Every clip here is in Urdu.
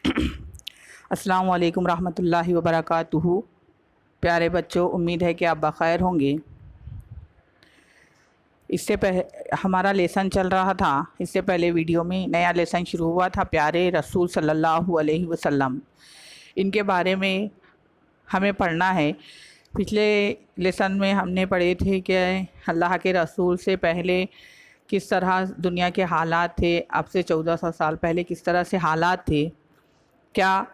السلام علیکم رحمۃ اللہ وبرکاتہ۔ پیارے بچوں، امید ہے کہ آپ بخیر ہوں گے۔ اس سے پہلے ہمارا لیسن چل رہا تھا، اس سے پہلے ویڈیو میں نیا لیسن شروع ہوا تھا، پیارے رسول صلی اللہ علیہ وسلم، ان کے بارے میں ہمیں پڑھنا ہے۔ پچھلے لیسن میں ہم نے پڑھے تھے کہ اللہ کے رسول سے پہلے کس طرح دنیا کے حالات تھے، اب سے 1400 سال پہلے کس طرح سے حالات تھے، کیا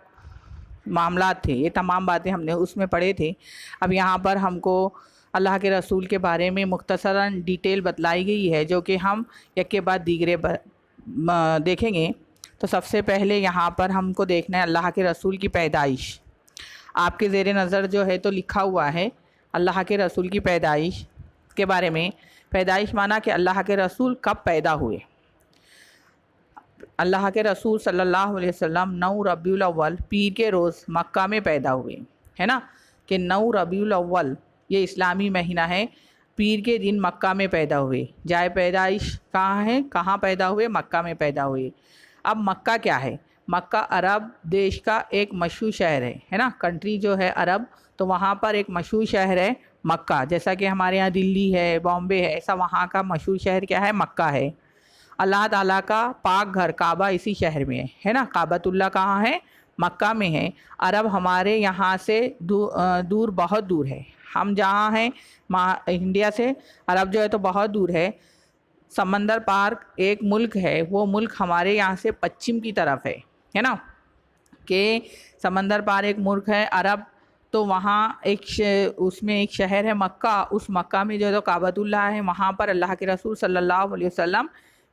معاملات تھے، یہ تمام باتیں ہم نے اس میں پڑھے تھے۔ اب یہاں پر ہم کو اللہ کے رسول کے بارے میں مختصراً ڈیٹیل بتلائی گئی ہے، جو کہ ہم یک کے بعد دیگرے دیکھیں گے۔ تو سب سے پہلے یہاں پر ہم کو دیکھنا ہے اللہ کے رسول کی پیدائش۔ آپ کے زیر نظر جو ہے تو لکھا ہوا ہے اللہ کے رسول کی پیدائش کے بارے میں۔ پیدائش مانا کہ اللہ کے رسول کب پیدا ہوئے۔ اللہ کے رسول صلی اللہ علیہ وسلم 9 ربیع الاول پیر کے روز مکہ میں پیدا ہوئے، ہے نا، کہ 9 ربیع الاول یہ اسلامی مہینہ ہے، پیر کے دن مکہ میں پیدا ہوئے۔ جائے پیدائش کہاں ہے، کہاں پیدا ہوئے؟ مکہ میں پیدا ہوئے۔ اب مکہ کیا ہے؟ مکہ عرب دیش کا ایک مشہور شہر ہے نا، کنٹری جو ہے عرب، تو وہاں پر ایک مشہور شہر ہے مکہ، جیسا کہ ہمارے یہاں دلی ہے، بامبے ہے، ایسا وہاں کا مشہور شہر کیا ہے؟ مکہ ہے۔ اللہ تعالیٰ کا پاک گھر کعبہ اسی شہر میں ہے نا، کعبۃ اللہ کہاں ہے؟ مکہ میں ہے۔ عرب ہمارے یہاں سے دور بہت دور ہے، ہم جہاں ہیں انڈیا سے، عرب جو ہے تو بہت دور ہے۔ سمندر پار ایک ملک ہے، وہ ملک ہمارے یہاں سے پچھم کی طرف ہے نا، کہ سمندر پار ایک ملک ہے عرب، تو وہاں اس میں ایک شہر ہے مکہ، اس مکہ میں جو ہے تو کعبۃ اللہ ہے، وہاں پر اللہ کے رسول صلی اللہ علیہ وسلم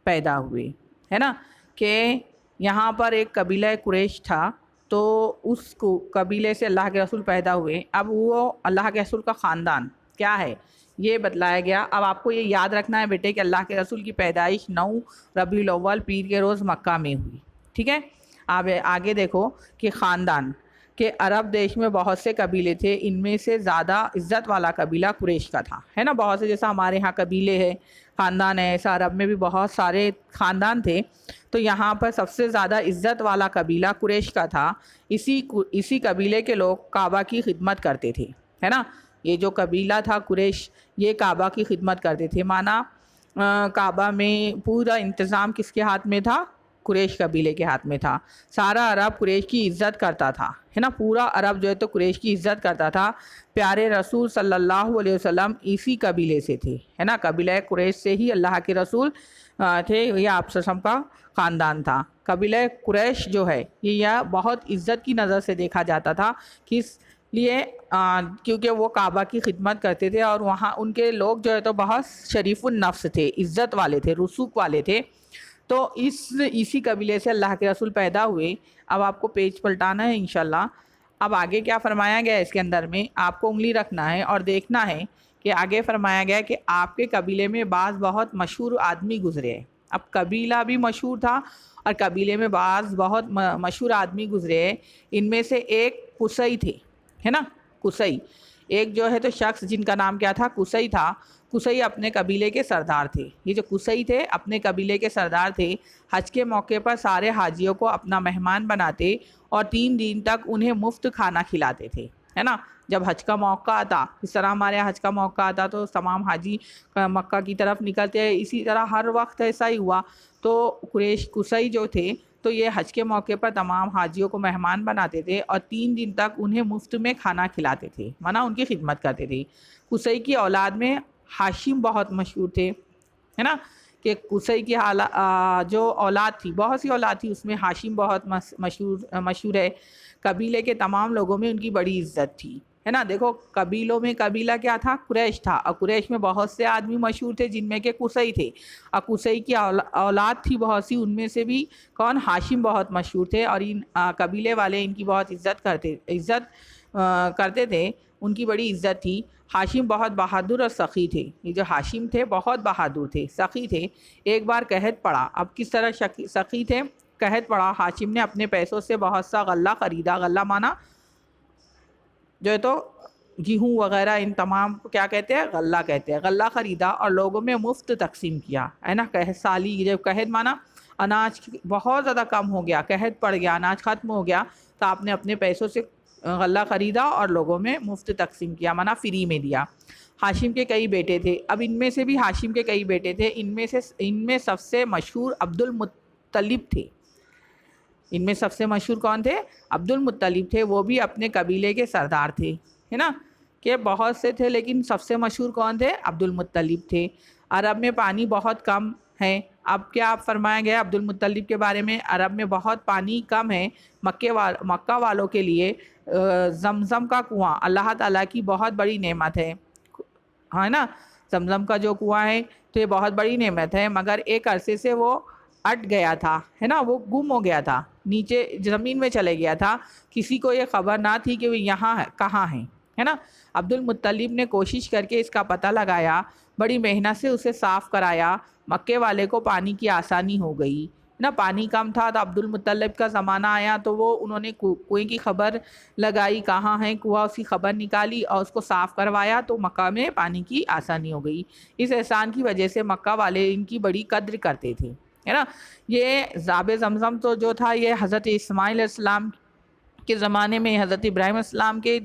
پیدا ہوئے، ہے نا، کہ یہاں پر ایک قبیلہ قریش تھا، تو اس کو قبیلے سے اللہ کے رسول پیدا ہوئے۔ اب وہ اللہ کے رسول کا خاندان کیا ہے یہ بتلایا گیا۔ اب آپ کو یہ یاد رکھنا ہے بیٹے کہ اللہ کے رسول کی پیدائش 9 ربیع الاول پیر کے روز مکہ میں ہوئی، ٹھیک ہے۔ اب آگے دیکھو کہ خاندان، کہ عرب دیش میں بہت سے قبیلے تھے، ان میں سے زیادہ عزت والا قبیلہ قریش کا تھا، ہے نا، بہت سے جیسا ہمارے ہاں قبیلے ہیں، خاندان ہے، ایسا عرب میں بھی بہت سارے خاندان تھے، تو یہاں پر سب سے زیادہ عزت والا قبیلہ قریش کا تھا۔ اسی قبیلے کے لوگ کعبہ کی خدمت کرتے تھے، ہے نا، یہ جو قبیلہ تھا قریش، یہ کعبہ کی خدمت کرتے تھے، مانا کعبہ میں پورا انتظام کس کے ہاتھ میں تھا؟ قریش قبیلے کے ہاتھ میں تھا۔ سارا عرب قریش کی عزت کرتا تھا، ہے نا، پورا عرب جو ہے تو قریش کی عزت کرتا تھا۔ پیارے رسول صلی اللہ علیہ وسلم اسی قبیلے سے تھے، ہے نا، قبیلہ قریش سے ہی اللہ کے رسول تھے، یہ آپ سب کا خاندان تھا۔ قبیلہ قریش جو ہے یہ بہت عزت کی نظر سے دیکھا جاتا تھا، کس لیے؟ کیونکہ وہ کعبہ کی خدمت کرتے تھے، اور وہاں ان کے لوگ جو ہے تو بہت شریف النفس تھے، عزت والے تھے، رسوخ والے تھے، تو اسی قبیلے سے اللہ کے رسول پیدا ہوئے۔ اب آپ کو پیج پلٹانا ہے انشاءاللہ۔ اب آگے کیا فرمایا گیا اس کے اندر میں آپ کو انگلی رکھنا ہے اور دیکھنا ہے کہ آگے فرمایا گیا کہ آپ کے قبیلے میں بعض بہت مشہور آدمی گزرے ہیں۔ اب قبیلہ بھی مشہور تھا اور قبیلے میں بعض بہت مشہور آدمی گزرے ہیں، ان میں سے ایک قصی تھے، ہے نا، قصی، ایک جو ہے تو شخص جن کا نام کیا تھا؟ قصی تھا۔ قصی اپنے قبیلے کے سردار تھے، یہ جو قصی تھے اپنے قبیلے کے سردار تھے۔ حج کے موقع پر سارے حاجیوں کو اپنا مہمان بناتے اور 3 دن تک انہیں مفت کھانا کھلاتے تھے، ہے نا۔ جب حج کا موقع آتا، اس طرح ہمارے یہاں حج کا موقع آتا تو تمام حاجی مکہ کی طرف نکلتے ہیں، اسی طرح ہر وقت ایسا ہی ہوا۔ تو قصی جو تھے تو یہ حج کے موقع پر تمام حاجیوں کو مہمان بناتے تھے اور 3 دن تک انہیں مفت میں کھانا کھلاتے تھے، مانا ان کی خدمت کرتے تھے۔ قصی کی اولاد میں ہاشم بہت مشہور تھے، ہے نا، کہ قصی کی جو اولاد تھی، بہت سی اولاد تھی، اس میں ہاشم بہت مشہور ہے۔ قبیلے کے تمام لوگوں میں ان کی بڑی عزت تھی، ہے نا۔ دیکھو قبیلوں میں قبیلہ کیا تھا؟ قریش تھا، اور قریش میں بہت سے آدمی مشہور تھے جن میں کہ قصی تھے، اور قصی کی اولاد تھی بہت سی، ان میں سے بھی کون؟ ہاشم بہت مشہور تھے، اور ان قبیلے والے ان کی بہت عزت کرتے تھے، ان کی بڑی عزت تھی۔ ہاشم بہت بہادر اور سخی تھے، یہ جو ہاشم تھے بہت بہادر تھے، سخی تھے۔ ایک بار قحط پڑا، اب کس طرح سخی تھے؟ قحط پڑا، ہاشم نے اپنے پیسوں سے بہت سا غلہ خریدا، غلہ مانا جو ہے تو گیہوں وغیرہ، ان تمام کو کیا کہتے ہیں؟ غلہ کہتے ہیں۔ غلہ خریدا اور لوگوں میں مفت تقسیم کیا، ہے نا، قحط سالی، جب قحط مانا اناج بہت زیادہ کم ہو گیا، قحط پڑ گیا، اناج ختم ہو گیا، تو آپ نے اپنے پیسوں سے غلہ خریدا اور لوگوں میں مفت تقسیم کیا، مانا فری میں دیا۔ ہاشم کے کئی بیٹے تھے، اب ان میں سے بھی ہاشم کے کئی بیٹے تھے، ان میں سب سے مشہور عبد المطلب تھے۔ ان میں سب سے مشہور کون تھے؟ عبد المطلب تھے، وہ بھی اپنے قبیلے کے سردار تھے، ہے نا، کہ بہت سے تھے لیکن سب سے مشہور کون تھے؟ عبد المطلب تھے۔ عرب میں پانی بہت کم ہے، اب کیا فرمایا گیا عبد المطلب کے بارے میں؟ عرب میں بہت پانی کم ہے، مکہ والوں کے لیے زمزم کا کنواں اللہ تعالیٰ کی بہت بڑی نعمت ہے نا، زمزم کا جو کنواں ہے تو یہ بہت بڑی نعمت ہے، مگر ایک عرصے سے وہ اٹ گیا تھا، ہے نا، وہ گم ہو گیا تھا، نیچے زمین میں چلے گیا تھا، کسی کو یہ خبر نہ تھی کہ وہ یہاں کہاں ہے نا۔ عبد المطلب نے کوشش کر کے اس کا پتہ لگایا، بڑی محنت سے اسے صاف کرایا، مکے والے کو پانی کی آسانی ہو گئی نا۔ پانی کم تھا تو عبد المطلب کا زمانہ آیا تو انہوں نے کنویں کی خبر لگائی، کہاں ہے کنواں، اس کی خبر نکالی اور اس کو صاف کروایا تو مکہ میں پانی کی آسانی ہو گئی۔ اس احسان کی وجہ سے مکہ والے ان کی بڑی قدر کرتے تھے، ہے نا۔ یہ آب زمزم تو جو تھا یہ حضرت اسماعیل علیہ السلام کے زمانے میں، حضرت ابراہیم علیہ السلام کے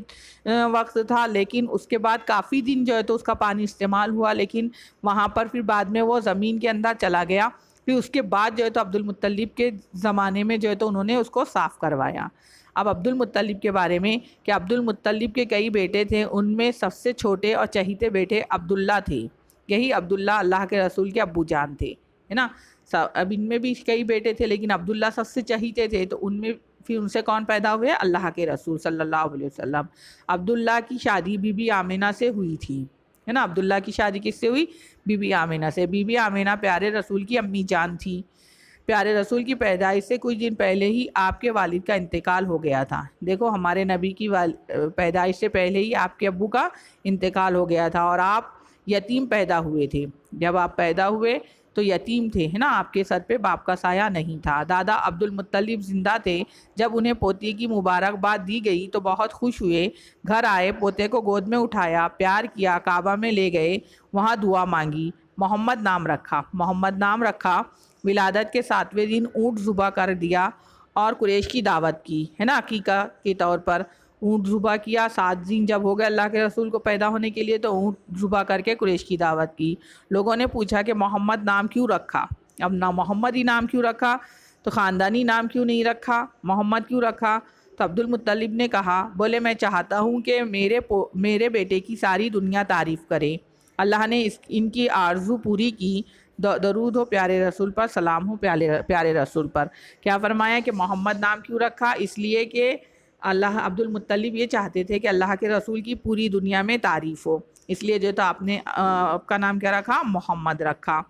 وقت تھا، لیکن اس کے بعد کافی دن جو ہے تو اس کا پانی استعمال ہوا، لیکن وہاں پر پھر بعد میں وہ زمین کے اندر چلا گیا، پھر اس کے بعد جو ہے تو عبد المطلب کے زمانے میں جو ہے تو انہوں نے اس کو صاف کروایا۔ اب عبد المطلب کے بارے میں کہ عبد المطلب کے کئی بیٹے تھے، ان میں سب سے چھوٹے اور چہیتے بیٹے عبداللہ تھے، یہی عبداللہ اللہ کے رسول کے ابو جان تھے، ہے نا۔ اب ان میں بھی کئی بیٹے تھے لیکن عبداللہ سب سے چہیتے تھے، تو ان میں پھر ان سے کون پیدا ہوئے؟ اللہ کے رسول صلی اللہ علیہ وسلم۔ عبداللہ کی شادی بی بی آمنہ سے ہوئی تھی، ہے نا، عبداللہ کی شادی کس سے ہوئی؟ بی بی آمنہ سے۔ بی بی آمنہ پیارے رسول کی امی جان تھی، پیارے رسول کی پیدائش سے کچھ دن پہلے ہی آپ کے والد کا انتقال ہو گیا تھا۔ دیکھو ہمارے نبی کی پیدائش سے پہلے ہی آپ کے ابو کا انتقال ہو گیا تھا اور آپ یتیم پیدا ہوئے تھے، جب آپ پیدا ہوئے تو یتیم تھے، ہے نا، آپ کے سر پہ باپ کا سایہ نہیں تھا۔ دادا عبد المطلب زندہ تھے، جب انہیں پوتی کی مبارکباد دی گئی تو بہت خوش ہوئے، گھر آئے، پوتے کو گود میں اٹھایا، پیار کیا، کعبہ میں لے گئے، وہاں دعا مانگی، محمد نام رکھا، ولادت کے 7ویں دن اونٹ ذبح کر دیا اور قریش کی دعوت کی، ہے نا، عقیقہ کے طور پر اونٹ ذبح کیا۔ 7 دن جب ہو گئے اللہ کے رسول کو پیدا ہونے کے لیے تو اونٹ ذبح کر کے قریش کی دعوت کی۔ لوگوں نے پوچھا کہ محمد نام کیوں رکھا؟ اب نہ محمد ہی نام کیوں رکھا؟ تو خاندانی نام کیوں نہیں رکھا؟ محمد کیوں رکھا؟ تو عبد المطلب نے کہا، بولے میں چاہتا ہوں کہ میرے بیٹے کی ساری دنیا تعریف کرے، اللہ نے ان کی آرزو پوری کی۔ درود ہو پیارے رسول پر، سلام ہو پیارے رسول پر۔ کیا فرمایا کہ محمد نام کیوں رکھا؟ اس لیے کہ عبد المطلب یہ چاہتے تھے کہ اللہ کے رسول کی پوری دنیا میں تعریف ہو، اس لیے جو تو آپ نے آپ کا نام کیا رکھا؟ محمد رکھا۔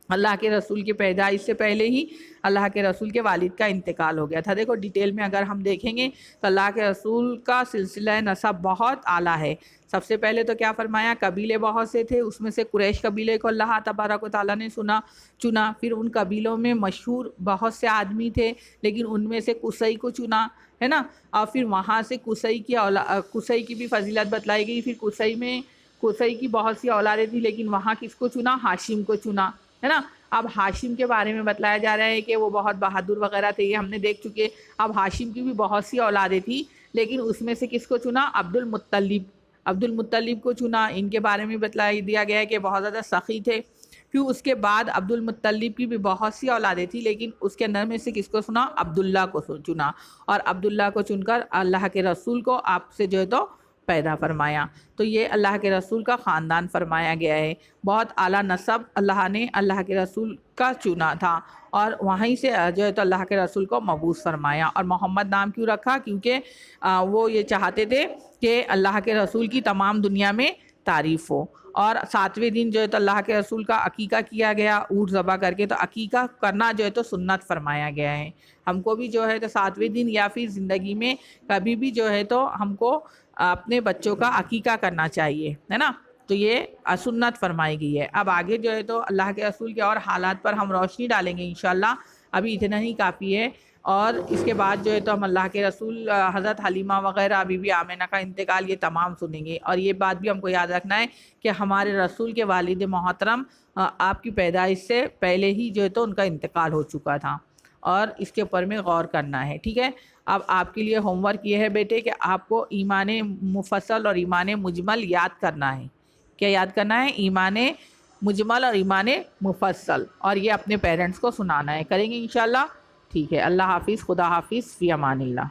اللہ کے رسول کی پیدائش سے پہلے ہی اللہ کے رسول کے والد کا انتقال ہو گیا تھا۔ دیکھو ڈیٹیل میں اگر ہم دیکھیں گے تو اللہ کے رسول کا سلسلہ نسب بہت اعلیٰ ہے۔ سب سے پہلے تو کیا فرمایا؟ قبیلے بہت سے تھے، اس میں سے قریش قبیلے کو اللہ تبارک و تعالیٰ نے چنا، پھر ان قبیلوں میں مشہور بہت سے آدمی تھے لیکن ان میں سے قصی کو چنا، ہے نا، اور پھر وہاں سے قصی کی بھی فضیلت بتلائی گئی، پھر قصی کی بہت سی اولادیں تھیں لیکن وہاں کس کو چنا؟ ہاشم کو چنا، ہے نا۔ اب ہاشم کے بارے میں بتلایا جا رہا ہے کہ وہ بہت بہادر وغیرہ تھے، یہ ہم نے دیکھ چکے۔ اب ہاشم کی بھی بہت سی اولادیں تھیں لیکن اس میں سے کس کو چنا؟ عبد المطلب کو چنا۔ ان کے بارے میں بتلایا دیا گیا ہے کہ بہت زیادہ سخی تھے۔ پھر اس کے بعد عبد المطلب کی بھی بہت سی اولادیں تھیں لیکن اس کے اندر میں سے کس کو چنا؟ عبداللہ کو چنا، اور عبداللہ کو چن کر اللہ کے رسول کو آپ سے جو ہے تو پیدا فرمایا۔ تو یہ اللہ کے رسول کا خاندان فرمایا گیا ہے، بہت اعلیٰ نسب اللہ نے اللہ کے رسول کا چنا تھا اور وہیں سے جو ہے تو اللہ کے رسول کو مبعوث فرمایا۔ اور محمد نام کیوں رکھا؟ کیونکہ وہ یہ چاہتے تھے کہ اللہ کے رسول کی تمام دنیا میں تعریف ہو۔ اور 7ویں دن جو ہے تو اللہ کے رسول کا عقیقہ کیا گیا اونٹ ذبح کر کے، تو عقیقہ کرنا جو ہے تو سنت فرمایا گیا ہے۔ ہم کو بھی جو ہے تو 7ویں دن یا پھر زندگی میں کبھی بھی جو ہے تو ہم کو اپنے بچوں کا عقیقہ کرنا چاہیے، ہے نا، تو یہ سنت فرمائی گئی ہے۔ اب آگے جو ہے تو اللہ کے رسول کے اور حالات پر ہم روشنی ڈالیں گے انشاءاللہ، ابھی اتنا ہی کافی ہے۔ اور اس کے بعد جو ہے تو ہم اللہ کے رسول حضرت حلیمہ وغیرہ بی بی آمنہ کا انتقال یہ تمام سنیں گے. اور یہ بات بھی ہم کو یاد رکھنا ہے کہ ہمارے رسول کے والد محترم آپ کی پیدائش سے پہلے ہی جو ہے تو ان کا انتقال ہو چکا تھا، اور اس کے اوپر میں غور کرنا ہے. ٹھیک ہے، اب آپ کے لیے ہوم ورک یہ ہے بیٹے کہ آپ کو ایمان مفصل اور ایمان مجمل یاد کرنا ہے. کیا یاد کرنا ہے؟ ایمان مجمل اور ایمان مفصل، اور یہ اپنے پیرنٹس کو سنانا ہے. کریں گے انشاءاللہ؟ ٹھیک ہے، اللہ حافظ، خدا حافظ، فی امان اللہ.